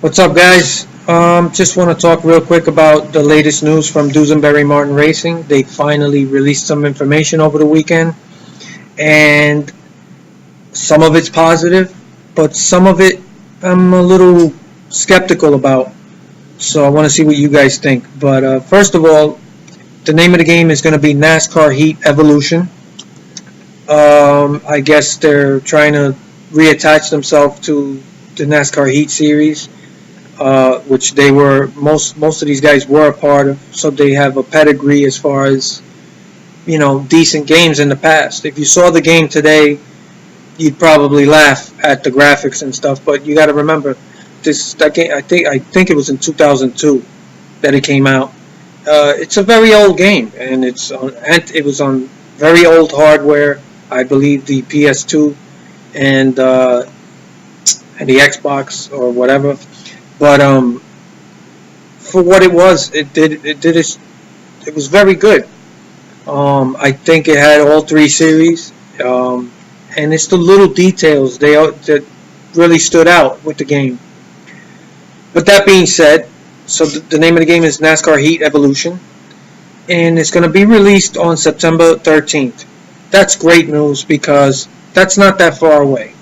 What's up, guys? Just want to talk real quick about the latest news from Duesenberry Martin Racing. They finally released some information over the weekend, and some of it's positive, but some of it I'm a little skeptical about. So I want to see what you guys think. But first of all, the name of the game is going to be NASCAR Heat Evolution. I guess they're trying to reattach themselves to the NASCAR Heat series. Which they were most of these guys were a part of, so they have a pedigree as far as decent games in the past. If you saw the game today, you'd probably laugh at the graphics and stuff. But you got to remember, that game I think it was in 2002 that it came out. It's a very old game, and it was on very old hardware. I believe the PS2 and the Xbox or whatever. But for what it was, it was very good. I think it had all three series, and it's the little details that really stood out with the game. But that being said, so the name of the game is NASCAR Heat Evolution, and it's going to be released on September 13th. That's great news because that's not that far away.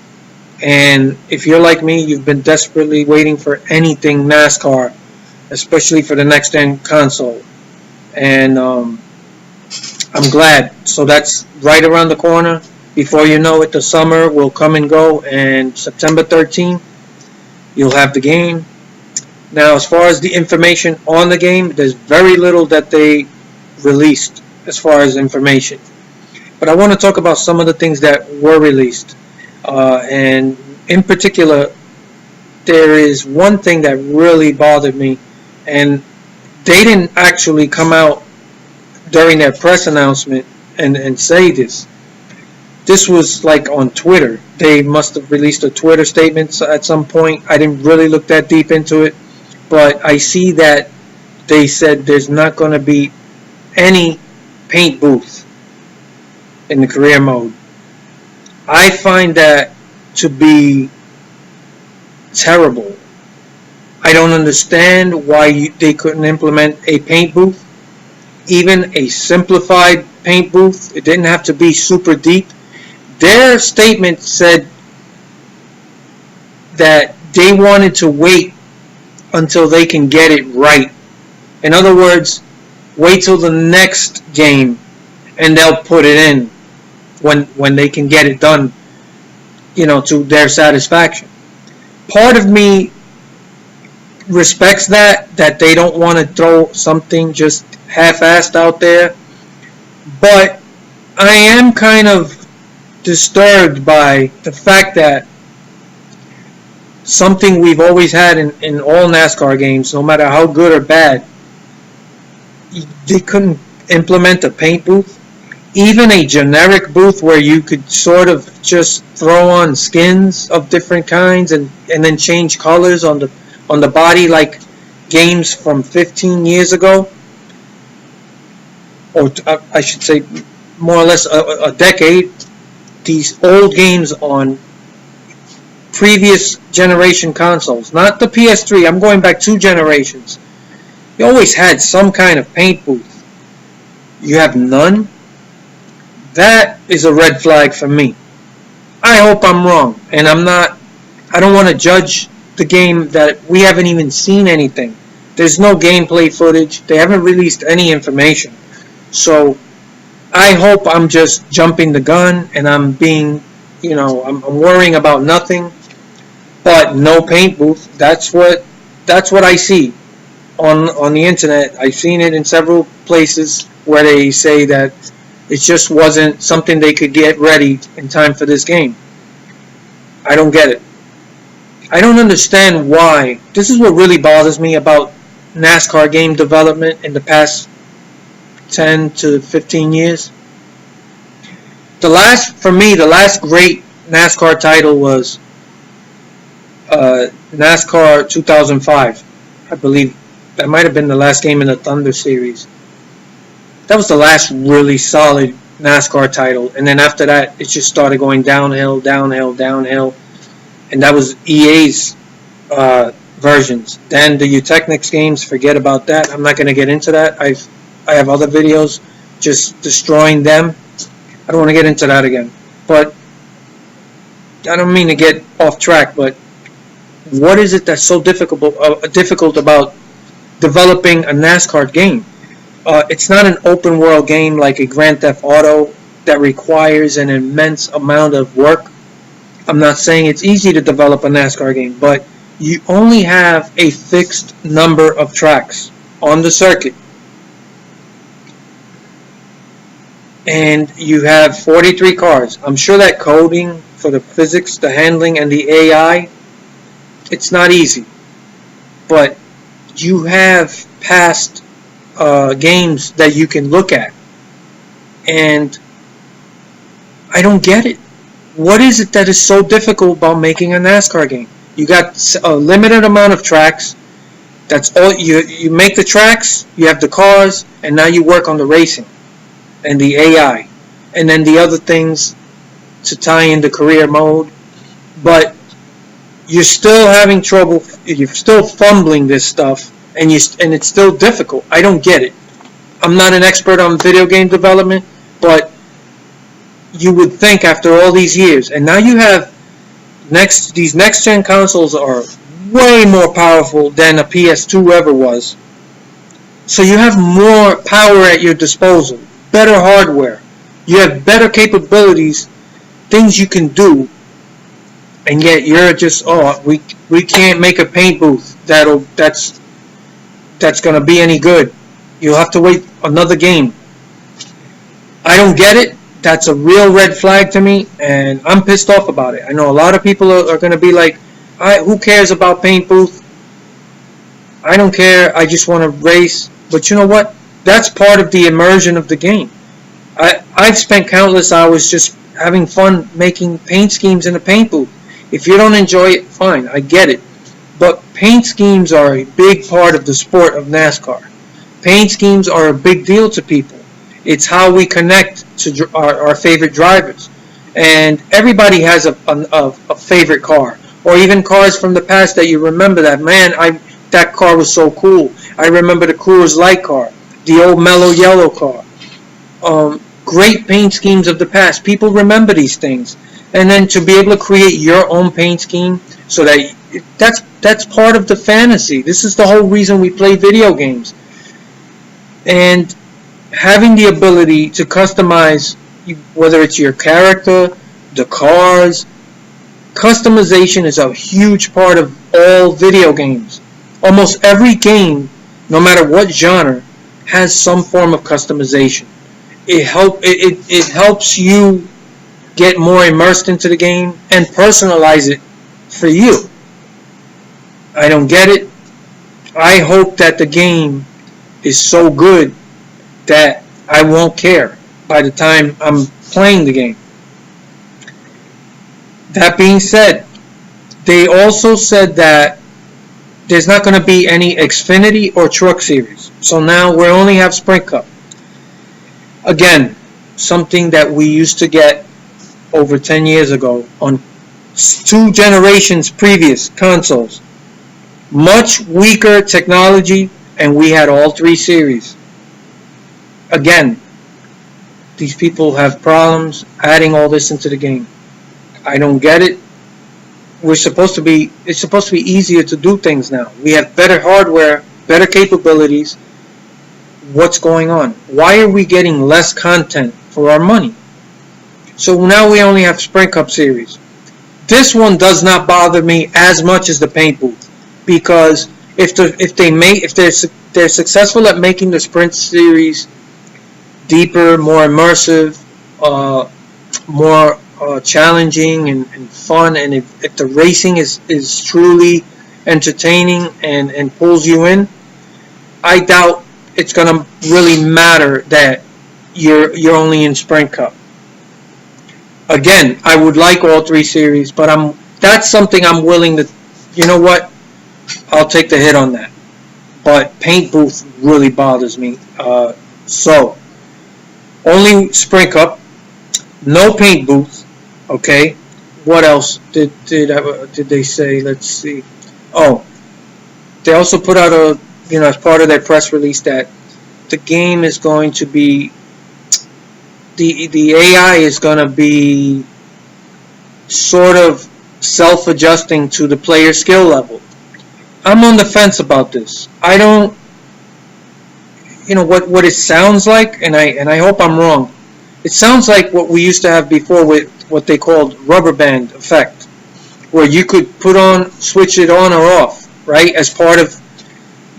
And if you're like me, you've been desperately waiting for anything NASCAR, especially for the next gen console. And I'm glad. So that's right around the corner. Before you know it, the summer will come and go. And September 13th, you'll have the game. Now, as far as the information on the game, there's very little that they released as far as information. But I want to talk about some of the things that were released. And in particular, there is one thing that really bothered me, and they didn't actually come out during their press announcement and say this. This was like on Twitter. They must have released a Twitter statement at some point. I didn't really look that deep into it, but I see that they said there's not going to be any paint booth in the career mode. I find that to be terrible. I don't understand why they couldn't implement a paint booth, even a simplified paint booth. It didn't have to be super deep. Their statement said that they wanted to wait until they can get it right. In other words, wait till the next game and they'll put it in when they can get it done, to their satisfaction. Part of me respects that they don't want to throw something just half-assed out there, but I am kind of disturbed by the fact that something we've always had in all NASCAR games, no matter how good or bad, they couldn't implement a paint booth. Even a generic booth where you could sort of just throw on skins of different kinds and then change colors on the body, like games from 15 years ago, or I should say more or less a decade. These old games on previous generation consoles, not the PS3. I'm going back 2 generations. You always had some kind of paint booth. You have none? That is a red flag for me. I hope I'm wrong, and I don't want to judge the game that we haven't even seen anything. There's no gameplay footage. They haven't released any information. So I hope I'm just jumping the gun and I'm being, I'm worrying about nothing. But no paint booth. That's what I see on the internet. I've seen it in several places where they say that it just wasn't something they could get ready in time for this game. I don't get it. I don't understand why. This is what really bothers me about NASCAR game development in the past 10 to 15 years. The last great NASCAR title was NASCAR 2005. I believe that might have been the last game in the Thunder Series. That was the last really solid NASCAR title. And then after that, it just started going downhill. And that was EA's versions. Then the Eutechnics games, forget about that. I'm not going to get into that. I have other videos just destroying them. I don't want to get into that again. But I don't mean to get off track, but what is it that's so difficult about developing a NASCAR game? It's not an open world game like a Grand Theft Auto that requires an immense amount of work. I'm not saying it's easy to develop a NASCAR game, but you only have a fixed number of tracks on the circuit. And you have 43 cars. I'm sure that coding for the physics, the handling, and the AI, it's not easy. But you have past games that you can look at. And I don't get it. What is it that is so difficult about making a NASCAR game? You got a limited amount of tracks. That's all. You make the tracks, you have the cars, and now you work on the racing and the AI, and then the other things to tie in the career mode. But you're still having trouble. You're still fumbling this stuff, and it's still difficult. I don't get it. I'm not an expert on video game development, but you would think after all these years, and now you have these next gen consoles are way more powerful than a PS2 ever was. So you have more power at your disposal, better hardware, you have better capabilities, things you can do, and yet you're just, we can't make a paint booth that's gonna be any good. You'll have to wait another game. I don't get it. That's a real red flag to me, and I'm pissed off about it. I know a lot of people are going to be like, who cares about paint booth? I don't care. I just want to race. But you know what? That's part of the immersion of the game. I've spent countless hours just having fun making paint schemes in a paint booth. If you don't enjoy it, fine. I get it. But paint schemes are a big part of the sport of NASCAR. Paint schemes are a big deal to people. It's how we connect to our favorite drivers. And everybody has a favorite car. Or even cars from the past that you remember that, man, that car was so cool. I remember the Coors Light car. The old mellow yellow car. Great paint schemes of the past. People remember these things. And then to be able to create your own paint scheme, so that's part of the fantasy. This is the whole reason we play video games. And having the ability to customize, whether it's your character, the cars, customization is a huge part of all video games. Almost every game, no matter what genre, has some form of customization. It helps you get more immersed into the game and personalize it for you. I don't get it. I hope that the game is so good that I won't care by the time I'm playing the game. That being said, they also said that there's not going to be any Xfinity or Truck Series. So now we only have Sprint Cup. Again, something that we used to get over 10 years ago on 2 generations previous consoles. Much weaker technology, and we had all 3 series. Again, these people have problems adding all this into the game. I don't get it. It's supposed to be easier to do things now. We have better hardware, better capabilities. What's going on? Why are we getting less content for our money? So now we only have Sprint Cup Series. This one does not bother me as much as the paint booth, because if they're successful at making the Sprint Series deeper, more immersive, more challenging and fun, and if the racing is truly entertaining and pulls you in, I doubt it's going to really matter that you're only in Sprint Cup. Again, I would like all 3 series, but that's something I'm willing to, you know what, I'll take the hit on that. But paint booth really bothers me. So only Sprint Cup, no paint booth. Okay, what else did they say? Let's see. Oh, They also put out as part of their press release that the game is going to be, the AI is going to be sort of self-adjusting to the player skill level. I'm on the fence about this. I don't, what it sounds like, and I hope I'm wrong. It sounds like what we used to have before with what they called rubber band effect, where you could switch it on or off, right? As part of,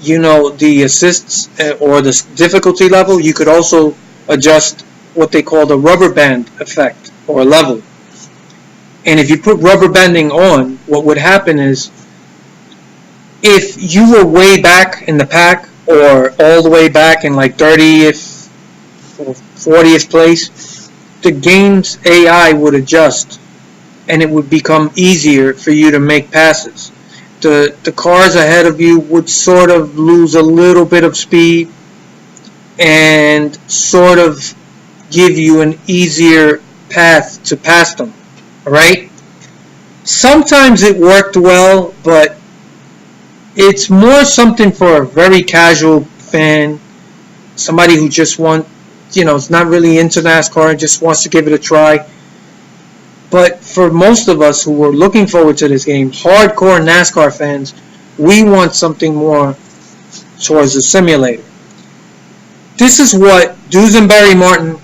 the assists or the difficulty level, you could also adjust what they call the rubber band effect or level. And if you put rubber banding on, what would happen is, if you were way back in the pack or all the way back in like 30th or 40th place, the game's AI would adjust and it would become easier for you to make passes. The cars ahead of you would sort of lose a little bit of speed and sort of give you an easier path to pass them. Alright? Sometimes it worked well, but it's more something for a very casual fan, somebody who just is not really into NASCAR and just wants to give it a try. But for most of us who are looking forward to this game, hardcore NASCAR fans, we want something more towards a simulator. This is what Duesenberry Martin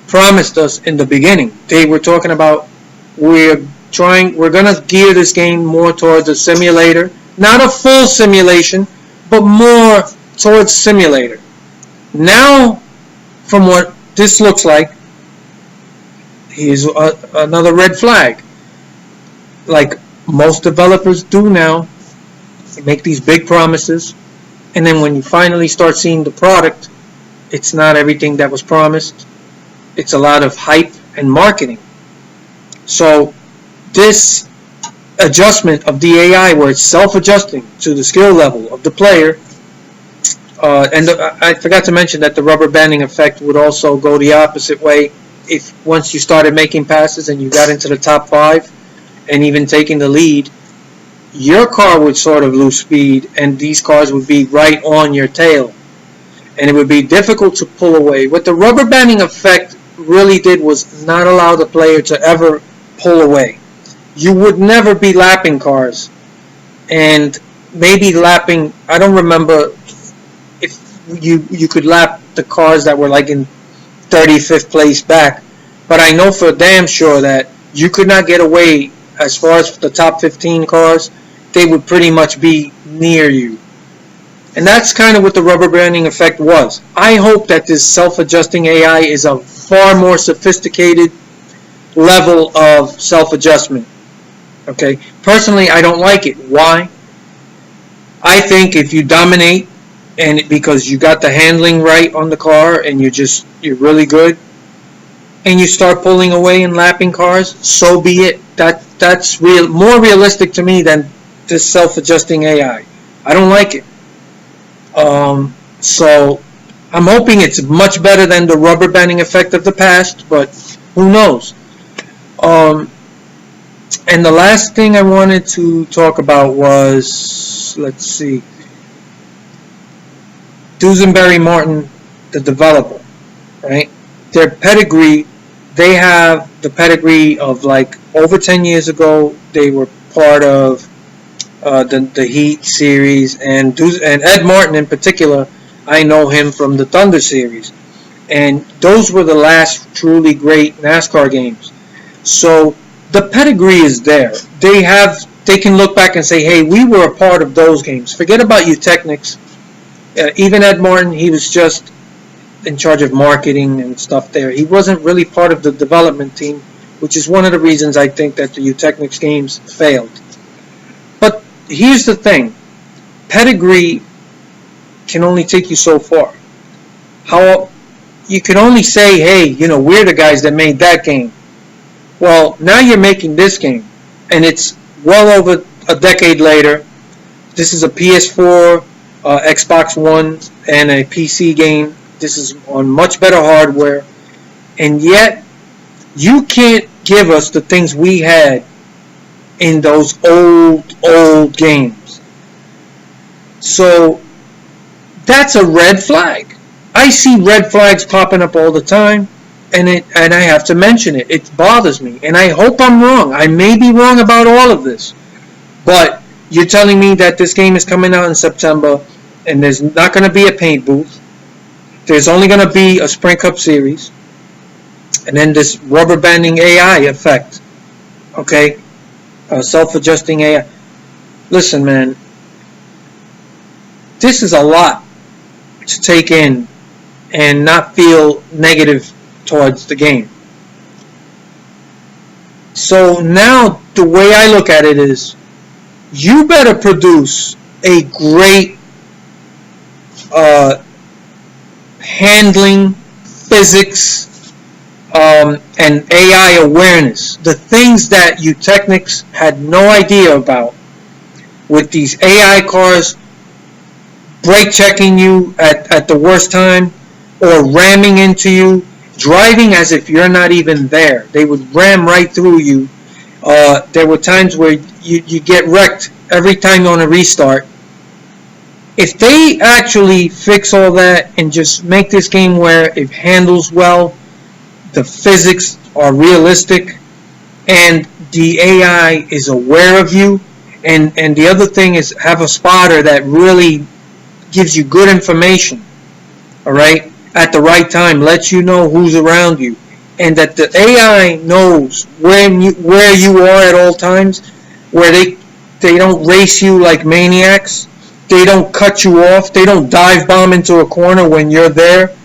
promised us in the beginning. They were talking about, we're going to gear this game more towards a simulator. Not a full simulation, but more towards simulator. Now, from what this looks like, here's another red flag. Like most developers do now, they make these big promises, and then when you finally start seeing the product, it's not everything that was promised. It's a lot of hype and marketing. So this adjustment of the AI, where it's self-adjusting to the skill level of the player, and I forgot to mention that the rubber banding effect would also go the opposite way. If once you started making passes and you got into the top 5 and even taking the lead, your car would sort of lose speed and these cars would be right on your tail. And it would be difficult to pull away. What the rubber banding effect really did was not allow the player to ever pull away. You would never be lapping cars. And maybe lapping, I don't remember if you could lap the cars that were like in 35th place back, but I know for damn sure that you could not get away. As far as the top 15 cars, they would pretty much be near you. And that's kind of what the rubber banding effect was. I hope that this self-adjusting AI is a far more sophisticated level of self-adjustment. Okay? Personally, I don't like it. Why? I think if you dominate, and because you got the handling right on the car and you're really good, and you start pulling away and lapping cars, so be it. That's more realistic to me than this self-adjusting AI. I don't like it. So I'm hoping it's much better than the rubber banding effect of the past, but who knows? And the last thing I wanted to talk about was, let's see, Duesenberry Martin, the developer, right? Their pedigree, they have the pedigree of like over 10 years ago, they were part of the Heat series, and Ed Martin in particular, I know him from the Thunder series. And those were the last truly great NASCAR games. So the pedigree is there. They can look back and say, hey, we were a part of those games. Forget about you Technics. Even Ed Martin, he was just in charge of marketing and stuff there. He wasn't really part of the development team, which is one of the reasons I think that the Eutechnics games failed. But here's the thing. Pedigree can only take you so far. You can only say, hey, we're the guys that made that game. Well, now you're making this game, and it's well over a decade later. This is a PS4, Xbox One, and a PC game. This is on much better hardware, and yet you can't give us the things we had in those old games. So that's a red flag. I see red flags popping up all the time, and I have to mention it. It bothers me, and I hope I'm wrong. I may be wrong about all of this, but you're telling me that this game is coming out in September, and there's not going to be a paint booth. There's only going to be a Spring Cup Series, and then this rubber banding AI effect. Okay, self-adjusting AI. Listen, man, this is a lot to take in and not feel negative towards the game. So now the way I look at it is, you better produce a great handling, physics, and AI awareness. The things that you technics had no idea about with these AI cars brake checking you at the worst time, or ramming into you, driving as if you're not even there. They would ram right through you. There were times where you get wrecked every time on a restart. If they actually fix all that and just make this game where it handles well, the physics are realistic, and the AI is aware of you, and the other thing is have a spotter that really gives you good information, all right, at the right time, lets you know who's around you, and that the AI knows where you are at all times, where they don't race you like maniacs, they don't cut you off, they don't dive bomb into a corner when you're there.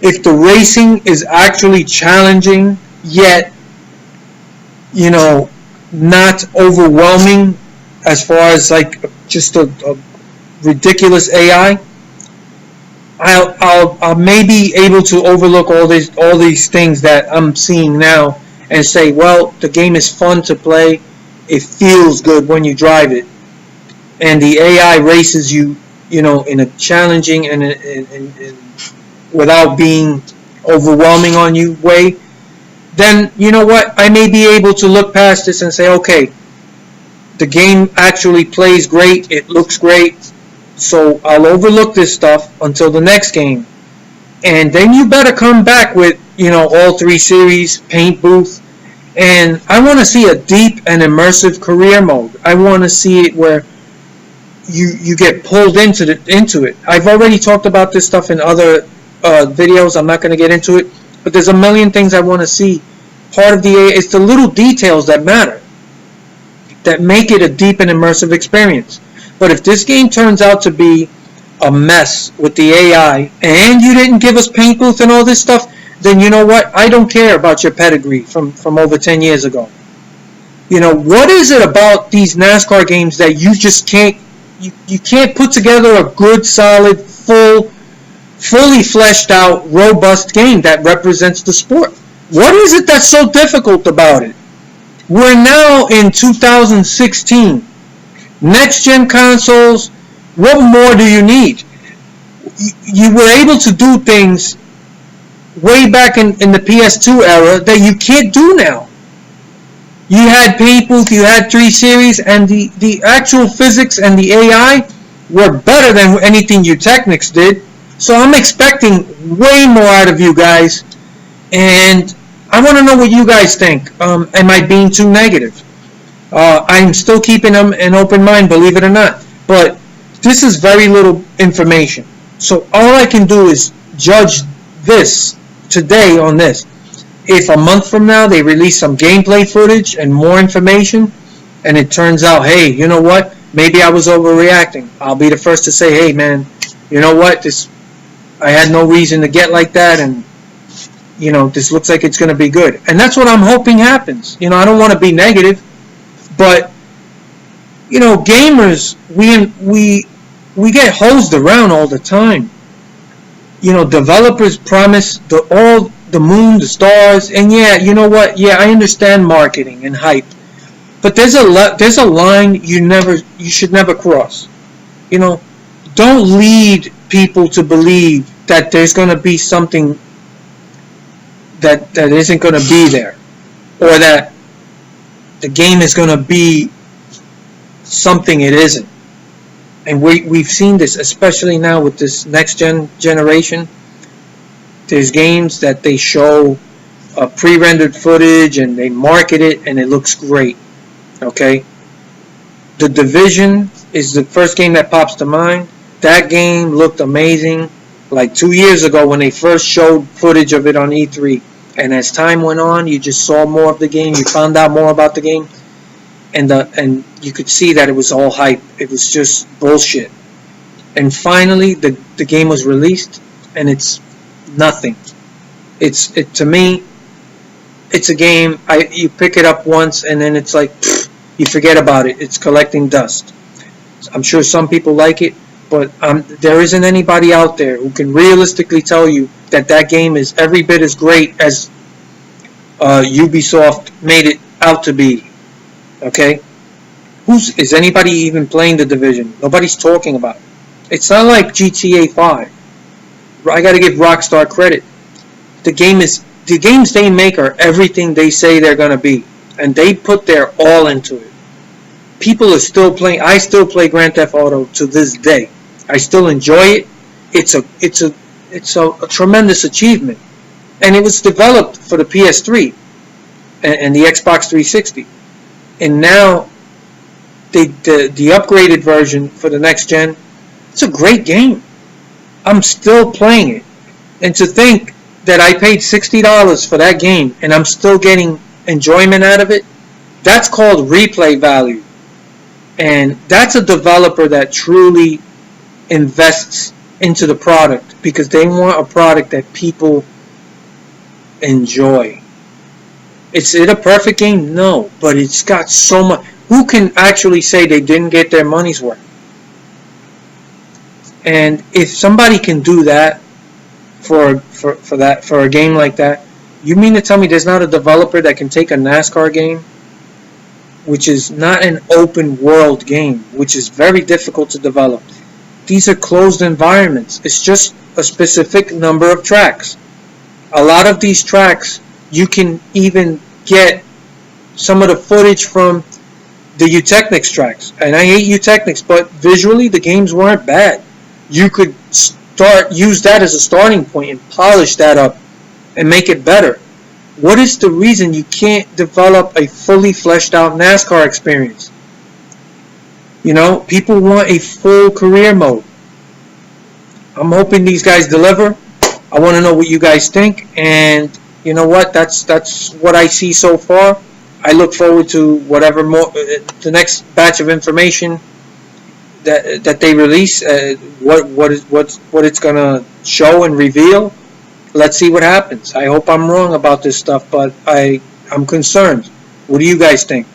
If the racing is actually challenging, yet, not overwhelming as far as like just a ridiculous AI, I'll maybe able to overlook all these things that I'm seeing now and say, well, the game is fun to play, it feels good when you drive it, and the AI races you, in a challenging and without being overwhelming on you way, then you know what, I may be able to look past this and say, okay, the game actually plays great, it looks great, so I'll overlook this stuff until the next game. And then you better come back with, all 3 series, paint booth, and I want to see a deep and immersive career mode. I want to see it where you get pulled into it. I've already talked about this stuff in other videos. I'm not going to get into it, but there's a million things I want to see. Part of it's the little details that matter, that make it a deep and immersive experience. But if this game turns out to be a mess with the AI, and you didn't give us paint booth and all this stuff, then you know what? I don't care about your pedigree from over 10 years ago. What is it about these NASCAR games that you just can't, you can't put together a good, solid, fully fleshed out, robust game that represents the sport? What is it that's so difficult about it? We're now in 2016. Next gen consoles, what more do you need? You were able to do things way back in the PS2 era that you can't do now. You had paint booth, you had 3 series, and the actual physics and the AI were better than anything you Technics did. So I'm expecting way more out of you guys, and I want to know what you guys think. Am I being too negative? I'm still keeping them an open mind, believe it or not. But this is very little information. So all I can do is judge this today on this. If a month from now they release some gameplay footage and more information, and it turns out, hey, you know what? Maybe I was overreacting. I'll be the first to say, hey, man, you know what? I had no reason to get like that, and this looks like it's going to be good. And that's what I'm hoping happens. I don't want to be negative. But, gamers, we get hosed around all the time. Developers promise the moon, the stars, and yeah, you know what? Yeah, I understand marketing and hype. But there's a line you should never cross. Don't lead people to believe that there's going to be something that isn't going to be there, or that the game is going to be something it isn't. And we've seen this, especially now with this next generation. There's games that they show pre-rendered footage and they market it and it looks great. Okay? The Division is the first game that pops to mind. That game looked amazing like 2 years ago when they first showed footage of it on E3. And as time went on, you just saw more of the game. You found out more about the game. And you could see that it was all hype. It was just bullshit. And finally, the game was released, and it's nothing. To me, it's a game. You pick it up once, and then it's like you forget about it. It's collecting dust. I'm sure some people like it, but there isn't anybody out there who can realistically tell you that game is every bit as great as Ubisoft made it out to be. Okay? Is anybody even playing The Division? Nobody's talking about it. It's not like GTA 5. I gotta give Rockstar credit. The games they make are everything they say they're gonna be. And they put their all into it. People are still playing. I still play Grand Theft Auto to this day. I still enjoy it. It's a tremendous achievement. And it was developed for the PS3 and the Xbox 360. And now the upgraded version for the next gen, it's a great game. I'm still playing it. And to think that I paid $60 for that game and I'm still getting enjoyment out of it, that's called replay value. And that's a developer that truly invests into the product because they want a product that people enjoy. Is it a perfect game? No, but it's got so much. Who can actually say they didn't get their money's worth? And if somebody can do that for a game like that, you mean to tell me there's not a developer that can take a NASCAR game, which is not an open world game, which is very difficult to develop. These are closed environments. It's just a specific number of tracks. A lot of these tracks, you can even get some of the footage from the Eutechnyx tracks. And I hate Eutechnyx, but visually the games weren't bad. You could use that as a starting point and polish that up and make it better. What is the reason you can't develop a fully fleshed out NASCAR experience? You know, people want a full career mode. I'm hoping these guys deliver. I want to know what you guys think, and you know what? That's what I see so far. I look forward to whatever more the next batch of information that they release. What it's gonna show and reveal. Let's see what happens. I hope I'm wrong about this stuff, but I'm concerned. What do you guys think?